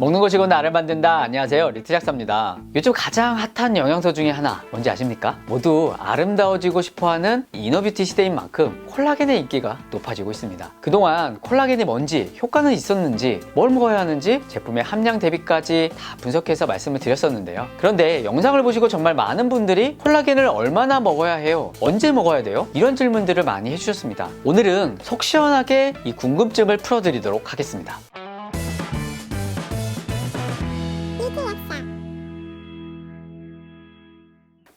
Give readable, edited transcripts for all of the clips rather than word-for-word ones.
먹는 것이고 나를 만든다. 안녕하세요, 리트작사입니다. 요즘 가장 핫한 영양소 중에 하나 뭔지 아십니까? 모두 아름다워지고 싶어하는 이너뷰티 시대인 만큼 콜라겐의 인기가 높아지고 있습니다. 그동안 콜라겐이 뭔지, 효과는 있었는지, 뭘 먹어야 하는지 제품의 함량 대비까지 다 분석해서 말씀을 드렸었는데요. 그런데 영상을 보시고 정말 많은 분들이 콜라겐을 얼마나 먹어야 해요? 언제 먹어야 돼요? 이런 질문들을 많이 해주셨습니다. 오늘은 속 시원하게 이 궁금증을 풀어드리도록 하겠습니다.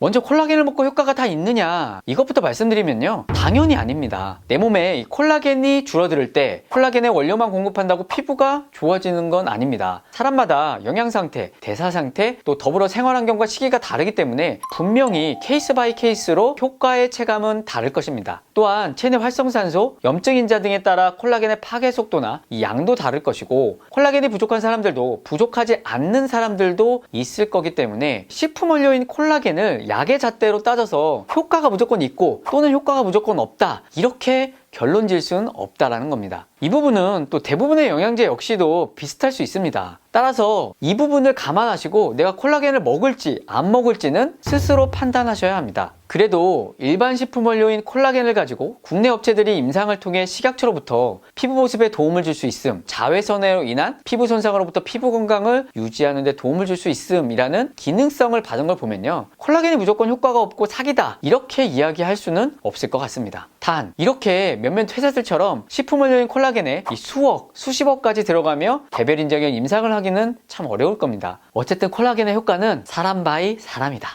먼저 콜라겐을 먹고 효과가 다 있느냐, 이것부터 말씀드리면요, 당연히 아닙니다. 내 몸에 이 콜라겐이 줄어들 때 콜라겐의 원료만 공급한다고 피부가 좋아지는 건 아닙니다. 사람마다 영양 상태, 대사 상태, 또 더불어 생활 환경과 시기가 다르기 때문에 분명히 케이스 바이 케이스로 효과의 체감은 다를 것입니다. 또한 체내 활성산소, 염증 인자 등에 따라 콜라겐의 파괴 속도나 이 양도 다를 것이고, 콜라겐이 부족한 사람들도 부족하지 않는 사람들도 있을 거기 때문에 식품 원료인 콜라겐을 약의 잣대로 따져서 효과가 무조건 있고 또는 효과가 무조건 없다, 이렇게 결론 질 수는 없다라는 겁니다. 이 부분은 또 대부분의 영양제 역시도 비슷할 수 있습니다. 따라서 이 부분을 감안하시고 내가 콜라겐을 먹을지 안 먹을지는 스스로 판단하셔야 합니다. 그래도 일반 식품 원료인 콜라겐을 가지고 국내 업체들이 임상을 통해 식약처로부터 피부 보습에 도움을 줄 수 있음, 자외선으로 인한 피부 손상으로부터 피부 건강을 유지하는 데 도움을 줄 수 있음이라는 기능성을 받은 걸 보면요, 콜라겐이 무조건 효과가 없고 사기다, 이렇게 이야기할 수는 없을 것 같습니다. 단 이렇게 몇몇 회사들처럼 식품 원료인 콜라겐에 이 수억, 수십억까지 들어가며 개별 인정형 임상을 하기는 참 어려울 겁니다. 어쨌든 콜라겐의 효과는 사람 바이 사람이다.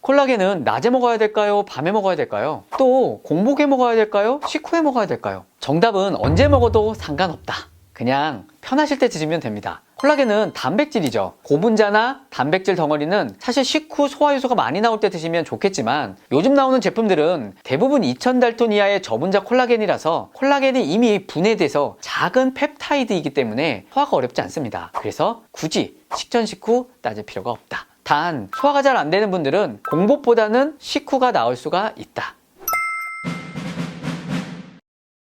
콜라겐은 낮에 먹어야 될까요? 밤에 먹어야 될까요? 또 공복에 먹어야 될까요? 식후에 먹어야 될까요? 정답은 언제 먹어도 상관없다. 그냥 편하실 때 드시면 됩니다. 콜라겐은 단백질이죠. 고분자나 단백질 덩어리는 사실 식후 소화효소가 많이 나올 때 드시면 좋겠지만, 요즘 나오는 제품들은 대부분 2000달톤 이하의 저분자 콜라겐이라서 콜라겐이 이미 분해돼서 작은 펩타이드이기 때문에 소화가 어렵지 않습니다. 그래서 굳이 식전 식후 따질 필요가 없다. 단 소화가 잘 안 되는 분들은 공복보다는 식후가 나을 수가 있다.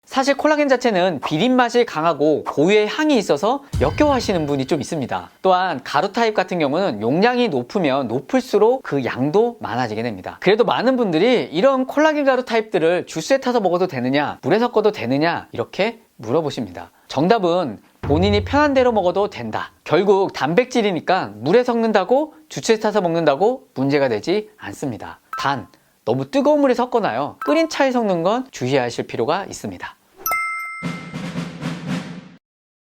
사실 콜라겐 자체는 비린 맛이 강하고 고유의 향이 있어서 역겨워하시는 분이 좀 있습니다. 또한 가루 타입 같은 경우는 용량이 높으면 높을수록 그 양도 많아지게 됩니다. 그래도 많은 분들이 이런 콜라겐 가루 타입들을 주스에 타서 먹어도 되느냐, 물에 섞어도 되느냐, 이렇게 물어보십니다. 정답은 본인이 편한 대로 먹어도 된다. 결국 단백질이니까 물에 섞는다고 주스에 타서 먹는다고 문제가 되지 않습니다. 단 너무 뜨거운 물에 섞거나요, 끓인 차에 섞는 건 주의하실 필요가 있습니다.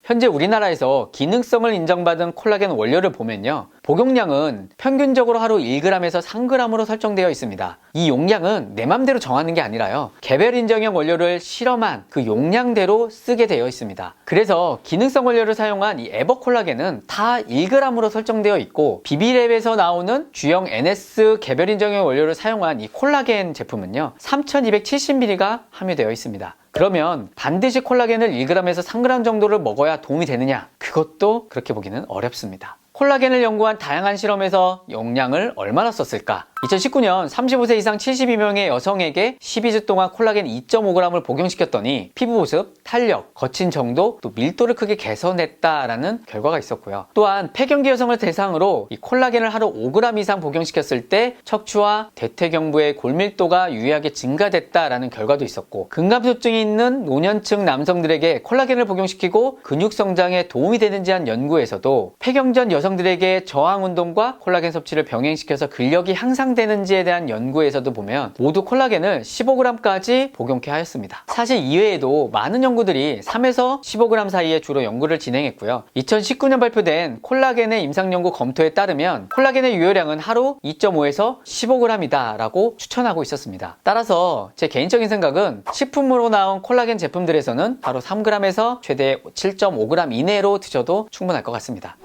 현재 우리나라에서 기능성을 인정받은 콜라겐 원료를 보면요, 복용량은 평균적으로 하루 1g에서 3g으로 설정되어 있습니다. 이 용량은 내 맘대로 정하는 게 아니라요, 개별 인정형 원료를 실험한 그 용량대로 쓰게 되어 있습니다. 그래서 기능성 원료를 사용한 이 에버콜라겐은 다 1g으로 설정되어 있고, 비비랩에서 나오는 주형 NS 개별 인정형 원료를 사용한 이 콜라겐 제품은요 3270mg가 함유되어 있습니다. 그러면 반드시 콜라겐을 1g에서 3g 정도를 먹어야 도움이 되느냐? 그것도 그렇게 보기는 어렵습니다. 콜라겐을 연구한 다양한 실험에서 용량을 얼마나 썼을까? 2019년 35세 이상 72명의 여성에게 12주 동안 콜라겐 2.5g을 복용시켰더니 피부 보습, 탄력, 거친 정도, 또 밀도를 크게 개선했다라는 결과가 있었고요. 또한 폐경기 여성을 대상으로 이 콜라겐을 하루 5g 이상 복용시켰을 때 척추와 대퇴경부의 골밀도가 유의하게 증가됐다라는 결과도 있었고, 근감소증이 있는 노년층 남성들에게 콜라겐을 복용시키고 근육 성장에 도움이 되는지 한 연구에서도 폐경전 여성들에게 저항 운동과 콜라겐 섭취를 병행시켜서 근력이 향상되는지에 대한 연구에서도 보면 모두 콜라겐을 15g까지 복용케 하였습니다. 사실 이외에도 많은 연구들이 3에서 15g 사이에 주로 연구를 진행했고요. 2019년 발표된 콜라겐의 임상연구 검토에 따르면 콜라겐의 유효량은 하루 2.5에서 15g이다 라고 추천하고 있었습니다. 따라서 제 개인적인 생각은 식품으로 나온 콜라겐 제품들에서는 하루 3g에서 최대 7.5g 이내로 드셔도 충분할 것 같습니다.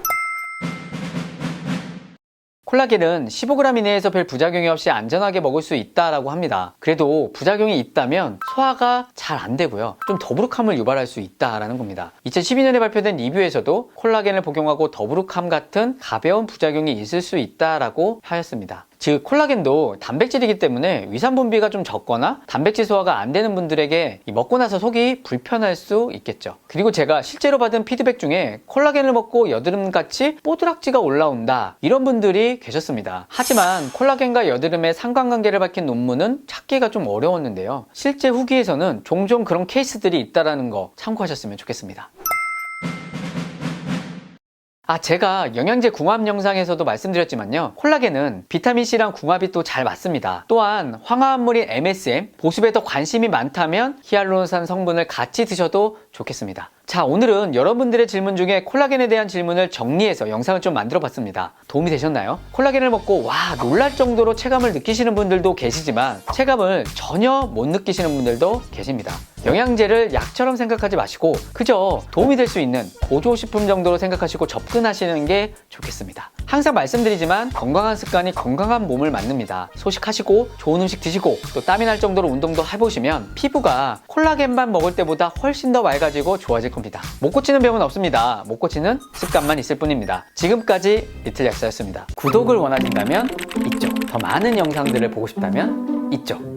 콜라겐은 15g 이내에서 별 부작용이 없이 안전하게 먹을 수 있다라고 합니다. 그래도 부작용이 있다면 소화가 잘 안 되고요, 좀 더부룩함을 유발할 수 있다라는 겁니다. 2012년에 발표된 리뷰에서도 콜라겐을 복용하고 더부룩함 같은 가벼운 부작용이 있을 수 있다라고 하였습니다. 즉 콜라겐도 단백질이기 때문에 위산 분비가 좀 적거나 단백질 소화가 안 되는 분들에게 먹고 나서 속이 불편할 수 있겠죠. 그리고 제가 실제로 받은 피드백 중에 콜라겐을 먹고 여드름같이 뽀드락지가 올라온다 이런 분들이 계셨습니다. 하지만 콜라겐과 여드름의 상관관계를 밝힌 논문은 찾기가 좀 어려웠는데요. 실제 후기에서는 종종 그런 케이스들이 있다는 거 참고하셨으면 좋겠습니다. 제가 영양제 궁합 영상에서도 말씀드렸지만요. 콜라겐은 비타민C랑 궁합이 또 잘 맞습니다. 또한 황화합물인 MSM, 보습에 더 관심이 많다면 히알루론산 성분을 같이 드셔도 좋겠습니다. 자, 오늘은 여러분들의 질문 중에 콜라겐에 대한 질문을 정리해서 영상을 좀 만들어 봤습니다. 도움이 되셨나요? 콜라겐을 먹고 와 놀랄 정도로 체감을 느끼시는 분들도 계시지만 체감을 전혀 못 느끼시는 분들도 계십니다. 영양제를 약처럼 생각하지 마시고 그저 도움이 될 수 있는 보조식품 정도로 생각하시고 접근하시는 게 좋겠습니다. 항상 말씀드리지만 건강한 습관이 건강한 몸을 만듭니다. 소식하시고 좋은 음식 드시고 또 땀이 날 정도로 운동도 해보시면 피부가 콜라겐만 먹을 때보다 훨씬 더 맑아지고 좋아질 겁니다. 못 고치는 병은 없습니다. 못 고치는 습관만 있을 뿐입니다. 지금까지 리틀 약사였습니다. 구독을 원하신다면 이쪽, 더 많은 영상들을 보고 싶다면 이쪽.